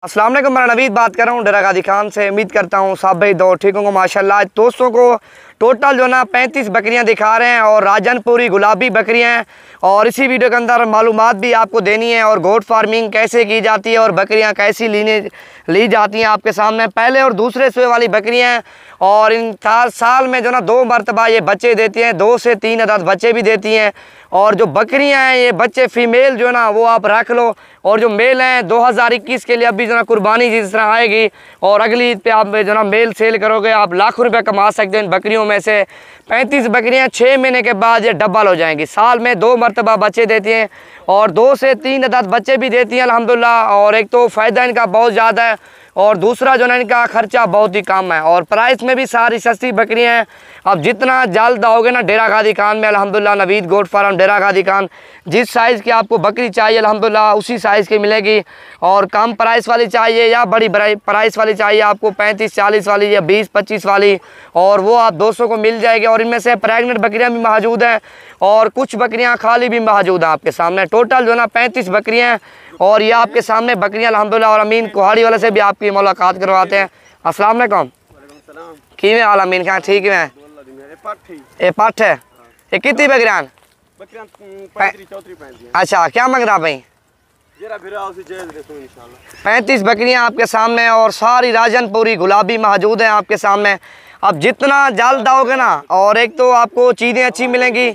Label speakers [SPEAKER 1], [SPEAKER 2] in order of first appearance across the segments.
[SPEAKER 1] अस्सलाम वालेकुम, मैं नवीद बात कर रहा हूँ डेरा गाजी खान से। उम्मीद करता हूँ सब भाई दो ठीक होंगे माशाल्लाह। दोस्तों को टोटल जो ना 35 बकरियाँ दिखा रहे हैं और राजनपुरी गुलाबी बकरियाँ हैं। और इसी वीडियो के अंदर मालूमात भी आपको देनी है और गोट फार्मिंग कैसे की जाती है और बकरियाँ कैसी ली जाती हैं आपके सामने। पहले और दूसरे सुए वाली बकरियाँ हैं और इन साल में जो ना 2 मरतबा ये बच्चे देती हैं, 2 से 3 अदद बच्चे भी देती हैं। और जो बकरियां हैं ये बच्चे फीमेल जो ना वो आप रख लो, और जो मेल हैं 2021 के लिए अभी जो ना कुर्बानी जिस तरह आएगी और अगली ईद पे आप जो ना मेल सेल करोगे आप लाखों रुपए कमा सकते हैं इन बकरियों में से। 35 बकरियां 6 महीने के बाद ये डबल हो जाएंगी। साल में 2 मरतबा बच्चे देती हैं और 2 से 3 अदद बच्चे भी देती हैं अल्हम्दुलिल्लाह। और एक तो फ़ायदा इनका बहुत ज़्यादा है और दूसरा जो ना इनका ख़र्चा बहुत ही कम है और प्राइस में भी सारी सस्ती बकरियां हैं। अब जितना जल्द आओगे ना डेरा गाजी खान में अल्हम्दुलिल्लाह, नवीद गोट फार्म डेरा गाजी खान, जिस साइज़ की आपको बकरी चाहिए अल्हम्दुलिल्लाह उसी साइज़ की मिलेगी। और कम प्राइस वाली चाहिए या बड़ी प्राइस वाली चाहिए आपको 35-40 वाली या 20-25 वाली, और वो आप 200 को मिल जाएगी। और इनमें से प्रेगनेंट बकरियां भी मौजूद हैं और कुछ बकरियां खाली भी मौजूद हैं आपके सामने। टोटल जो ना 35 बकरियां हैं और ये आपके सामने बकरियां अल्हम्दुलिल्लाह। और अमीन कोहाड़ी वाले से भी आपकी मुलाकात करवाते हैं। अस्सलाम वालेकुम, किवें हाल अमीन खान? ठीक है। ये पठ है, ये कितनी बकरियां? अच्छा, क्या मंग रहा भाई? 35 बकरियां आपके सामने और सारी राजनपुरी गुलाबी मौजूद हैं आपके सामने। अब जितना जल्द आओगे ना और एक तो आपको चीज़ें अच्छी मिलेंगी।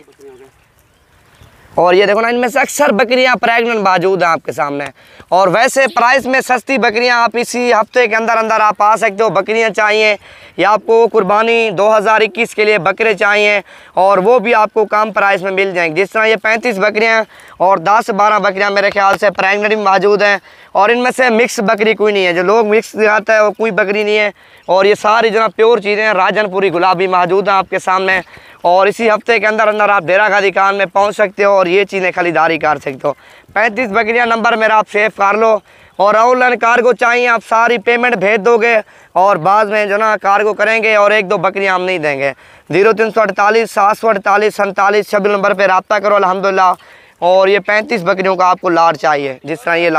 [SPEAKER 1] और ये देखो ना इनमें से अक्सर बकरियां प्रेग्नेंट मौजूद हैं आपके सामने। और वैसे प्राइस में सस्ती बकरियां आप इसी हफ्ते के अंदर अंदर आप आ सकते हो। बकरियां चाहिए या आपको कुर्बानी 2021 के लिए बकरे चाहिए और वो भी आपको कम प्राइस में मिल जाएंगे। जिस तरह ये 35 बकरियां और 10-12 बकरियां मेरे ख्याल से प्रेग्नेंट भी मौजूद हैं। और इनमें से मिक्स बकरी कोई नहीं है, जो लोग मिक्स दिखाता है वो कोई बकरी नहीं है। और ये सारी जो ना प्योर चीज़ें राजनपुरी गुलाबी मौजूद हैं आपके सामने। और इसी हफ्ते के अंदर अंदर आप डेरा गाजी खान में पहुंच सकते हो और ये चीज़ें खरीदारी कर सकते हो। 35 बकरियां नंबर मेरा आप सेव कर लो। और ऑनलाइन कार्गो चाहिए आप सारी पेमेंट भेज दोगे और बाद में जो ना कार्गो करेंगे और 1-2 बकरियां हम नहीं देंगे। 0348 748 47 26 नंबर पर रब्ता करो अल्हम्दुलिल्लाह। और ये 35 बकरियों का आपको लाट चाहिए, जिस तरह ये लाट